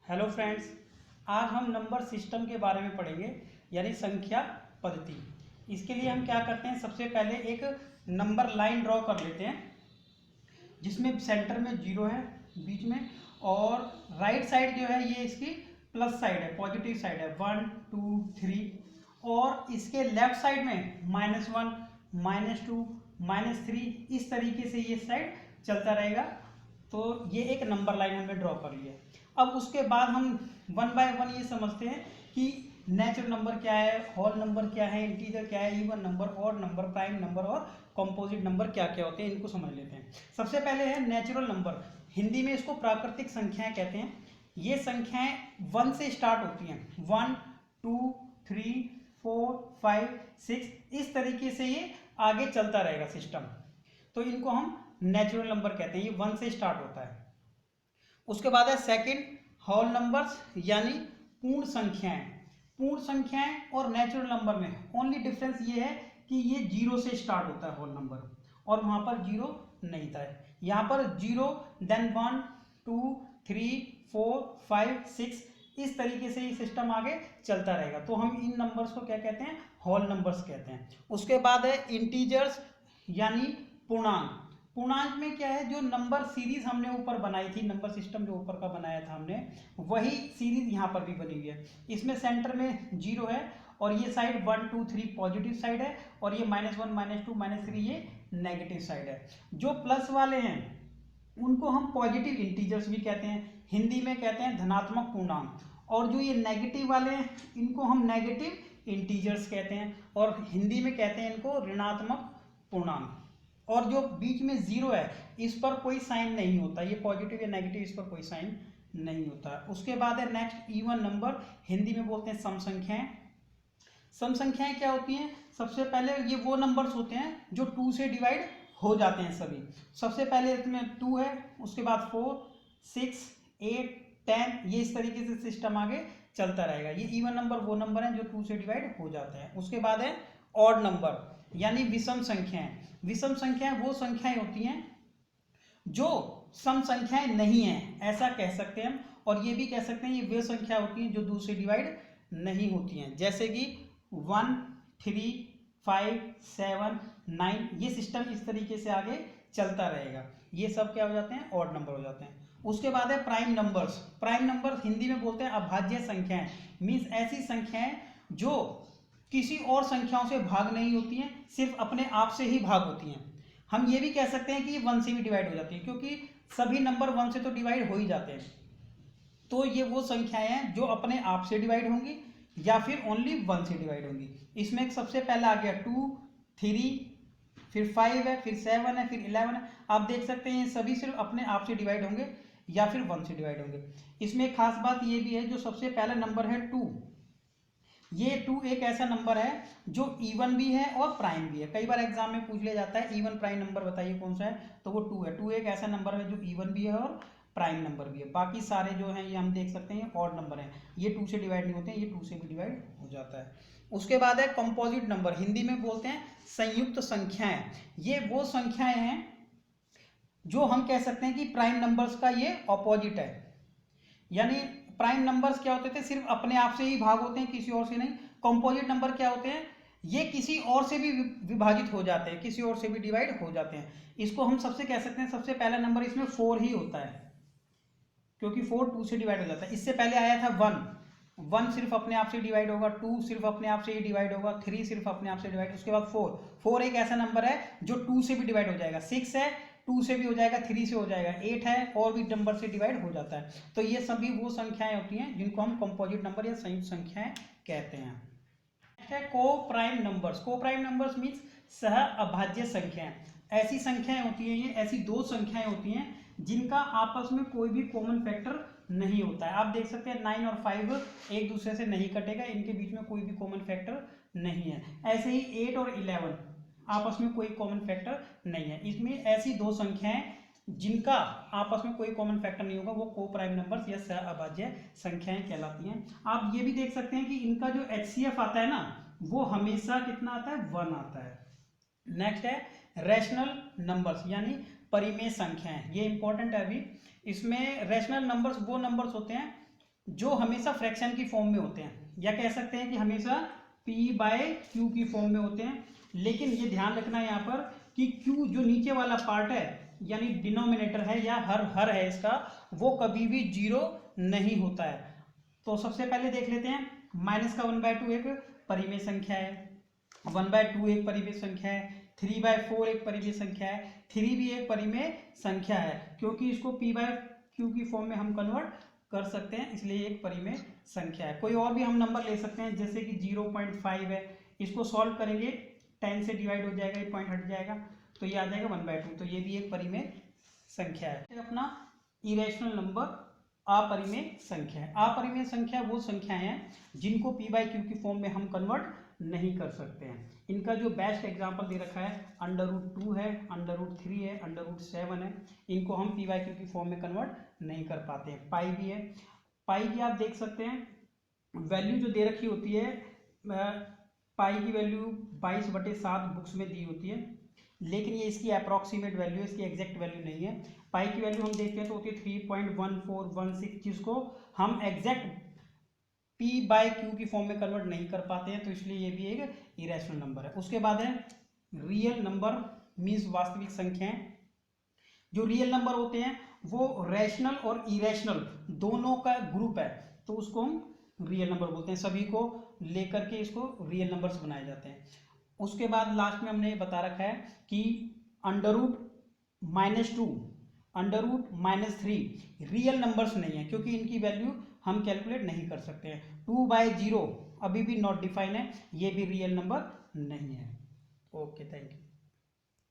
Hello friends, आज हम number system के बारे में पढ़ेंगे, यानी संख्या पद्धति। इसके लिए हम क्या करते हैं, सबसे पहले एक नंबर लाइन ड्रॉ कर लेते हैं जिसमें सेंटर में जीरो है बीच में, और राइट साइड जो है ये इसकी प्लस साइड है, पॉजिटिव साइड है, 1 2 3, और इसके लेफ्ट साइड में -1 -2 -3, इस तरीके से ये साइड चलता रहेगा। तो ये एक नंबर लाइन हमने ड्रॉ कर लिया। अब उसके बाद हम वन बाय वन ये समझते हैं कि नेचुरल नंबर क्या है, होल नंबर क्या है, इंटीजर क्या है, even number, odd number, prime number और कंपोजिट नंबर क्या क्या होते हैं, इनको समझ लेते हैं। सबसे पहले है नेचुरल नंबर, हिंदी में इसको प्राकृतिक संख्याएं कहते हैं। ये संख्याएं 1 से स्टार्ट होती हैं, 1 2 3 4 5 6, इस तरीके से ये आगे चलता रहेगा सिस्टम। तो इनको हम नेचुरल नंबर कहते हैं, ये 1 से स्टार्ट होता है। उसके बाद है सेकंड, होल नंबर्स, यानी पूर्ण संख्याएं। पूर्ण संख्याएं और नेचुरल नंबर में ओनली डिफरेंस ये है कि ये 0 से स्टार्ट होता है होल नंबर, और वहां पर 0 नहीं था। यहाँ पर 0 देन 1 2 3 4 5 6, इस तरीके से ये सिस्टम आगे चलता रहेगा। तो हम इन नंबर्स को क्या कहते हैं, होल नंबर्स कहते हैं। उसके बाद है इंटीजर्स, यानी पूर्णांक। पूर्णांक में क्या है, जो नंबर सीरीज हमने ऊपर बनाई थी, नंबर सिस्टम जो ऊपर का बनाया था हमने, वही सीरीज यहाँ पर भी बनी हुई है। इसमें सेंटर में 0 है, और ये साइड 1 2 3 पॉजिटिव साइड है, और ये -1 -2 -3 ये नेगेटिव साइड है। जो प्लस वाले हैं उनको हम पॉजिटिव इंटीजर्स भी कहते हैं, हिंदी में कहते हैं धनात्मक पूर्णांक। और जो ये नेगेटिव वाले हैं इनको हम नेगेटिव इंटीजर्स कहते हैं, और हिंदी में कहते हैं इनको ऋणात्मक पूर्णांक। और जो बीच में 0 है इस पर कोई साइन नहीं होता, ये पॉजिटिव या नेगेटिव, इस पर कोई साइन नहीं होता। उसके बाद है नेक्स्ट इवन नंबर, हिंदी में बोलते हैं सम संख्याएं। सम संख्याएं क्या होती हैं, सबसे पहले ये वो नंबर्स होते हैं जो 2 से डिवाइड हो जाते हैं सभी। सबसे पहले इसमें 2 है, उसके बाद 4 6 8 10, ये इस तरीके से सिस्टम आगे चलता रहेगा। ये इवन नंबर वो नंबर हैं जो 2 से डिवाइड हो जाते हैं। उसके बाद है ऑड नंबर, यानी विषम संख्याएं। विषम संख्याएं वो संख्याएं होती हैं जो सम संख्याएं नहीं हैं, ऐसा कह सकते हैं हम। और ये भी कह सकते हैं ये वे संख्या होती हैं जो 2 से डिवाइड नहीं होती हैं, जैसे कि 1 3 5 7 9, ये सिस्टम इस तरीके से आगे चलता रहेगा। ये सब क्या हो जाते हैं, ऑड नंबर हो जाते हैं। उसके बाद है prime numbers. Prime numbers Hindi में बोलते हैं अभाज्य संख्याएं, मीन्स ऐसी संख्याएं जो किसी और संख्याओं से भाग नहीं होती हैं, सिर्फ अपने आप से ही भाग होती हैं। हम ये भी कह सकते हैं कि ये 1 से भी डिवाइड हो जाती है, क्योंकि सभी नंबर 1 से तो डिवाइड हो ही जाते हैं। तो ये वो संख्याएं हैं जो अपने आप से डिवाइड होंगी या फिर ओनली 1 से डिवाइड होंगी। इसमें एक सबसे पहला आ गया 2 3, फिर 5 है, फिर 7 है, फिर 11 है। आप देख सकते हैं ये सभी सिर्फ अपने आप से डिवाइड होंगे या फिर 1 से डिवाइड होंगे। इसमें एक खास बात ये भी है, जो सबसे पहला नंबर है 2, ये 2 एक ऐसा नंबर है जो इवन भी है और प्राइम भी है। कई बार एग्जाम में पूछ लिया जाता है इवन प्राइम नंबर बताइए कौन सा है, तो वो 2 है। 2 एक ऐसा नंबर है जो इवन भी है और प्राइम नंबर भी है। बाकी सारे जो हैं ये हम देख सकते हैं ऑड नंबर हैं, ये 2 से डिवाइड नहीं होते हैं, ये 2 से भी डिवाइड हो जाता है। उसके बाद है कंपोजिट नंबर, हिंदी में बोलते हैं संयुक्त संख्याएं। ये वो संख्याएं हैं जो हम कह सकते हैं कि प्राइम नंबर्स का ये ऑपोजिट है। यानी प्राइम नंबर्स क्या होते थे, सिर्फ अपने आप से ही भाग होते हैं, किसी और से नहीं। कंपोजिट नंबर क्या होते हैं, ये किसी और से भी विभाजित हो जाते हैं, किसी और से भी डिवाइड हो जाते हैं। इसको हम सबसे कह सकते हैं, सबसे पहला नंबर इसमें 4 ही होता है, क्योंकि 4 2 से डिवाइड हो जाता है। इससे पहले आया था 1 सिर्फ अपने आप से डिवाइड होगा, 2 सिर्फ अपने आप से ही डिवाइड होगा, 3 सिर्फ अपने आप से डिवाइड। उसके बाद 4 एक ऐसा नंबर है जो 2 से भी डिवाइड हो जाएगा, 6 है 2 से भी हो जाएगा, 3 से हो जाएगा, 8 है और भी नंबर से डिवाइड हो जाता है। तो ये सभी वो संख्याएं होती हैं जिनको हम कंपोजिट नंबर या संयुक्त संख्याएं कहते हैं। नेक्स्ट है को प्राइम नंबर्स। को प्राइम नंबर्स मीन्स सह अभाज्य संख्याएं। ऐसी संख्याएं होती हैं, ये ऐसी दो संख्याएं होती हैं जिनका आपस में कोई भी कॉमन फैक्टर नहीं होता है। आप देख सकते हैं 9 और 5 एक दूसरे से नहीं कटेगा, इनके बीच में कोई भी कॉमन फैक्टर नहीं है। ऐसे ही 8 और 11 आपस में कोई कॉमन फैक्टर नहीं है। इसमें ऐसी दो संख्याएं जिनका आपस में कोई कॉमन फैक्टर नहीं होगा, वो को प्राइम नंबर्स या सह अभाज्य संख्याएं कहलाती हैं। आप ये भी देख सकते हैं कि इनका जो HCF आता है ना, वो हमेशा कितना आता है, 1 आता है। नेक्स्ट है रैशनल नंबर्स, यानी परिमेय संख्याएं। ये इंपॉर्टेंट है अभी। इसमें रैशनल नंबर्स वो नंबर्स होते हैं जो हमेशा फ्रैक्शन की फॉर्म में होते हैं, या कह सकते हैं कि हमेशा p बाय क्यू की फॉर्म में होते हैं। लेकिन ये ध्यान रखना है यहाँ पर कि q जो नीचे वाला पार्ट है यानी डिनोमिनेटर है या हर है इसका, वो कभी भी जीरो नहीं होता है। तो सबसे पहले देख लेते हैं, माइनस का 1/2 एक परिमेय संख्या है, 1/2 एक परिमेय संख्या है, 3/4 एक परिमेय संख्या है, 3 भी एक परिमेय संख्या है, क्योंकि इसको p बाय क्यू की फॉर्म में हम कन्वर्ट कर सकते हैं, इसलिए एक परिमेय संख्या है। कोई और भी हम नंबर ले सकते हैं, जैसे कि 0.5 है, इसको सॉल्व करेंगे 10 से डिवाइड हो जाएगा, ये पॉइंट हट जाएगा तो ये आ जाएगा 1/2, तो ये भी एक परिमेय संख्या है। अपना इरेशनल नंबर अपरिमेय संख्या है। अपरिमेय संख्या वो संख्याएं हैं जिनको p बाई क्यू की फॉर्म में हम कन्वर्ट नहीं कर सकते हैं। इनका जो बेस्ट एग्जांपल दे रखा है √2 है, √3 है, √7 है, इनको हम p बाई क्यू की फॉर्म में कन्वर्ट नहीं कर पाते हैं। पाई भी है, पाई की आप देख सकते हैं वैल्यू जो दे रखी होती है, पाई की वैल्यू 22/7 बुक्स में दी होती है, लेकिन ये इसकी अप्रॉक्सीमेट वैल्यू है, इसकी एग्जैक्ट वैल्यू नहीं है। पाई की वैल्यू हम देखते हैं तो होती है 3.1416, जिसको हम एग्जैक्ट p बाय क्यू की फॉर्म में कन्वर्ट नहीं कर पाते हैं, तो इसलिए ये भी एक इरेशनल नंबर है। उसके बाद है रियल नंबर, मीन्स वास्तविक संख्याएं। जो रियल नंबर होते हैं वो रैशनल और इरेशनल दोनों का ग्रुप है, तो उसको हम रियल नंबर बोलते हैं। सभी को लेकर के इसको रियल नंबर्स बनाए जाते हैं। उसके बाद लास्ट में हमने बता रखा है कि √-2, √-3 रियल नंबर्स नहीं है, क्योंकि इनकी वैल्यू हम कैलकुलेट नहीं कर सकते हैं। 2/0 अभी भी नॉट डिफाइन है, ये भी रियल नंबर नहीं है। Okay, thank you.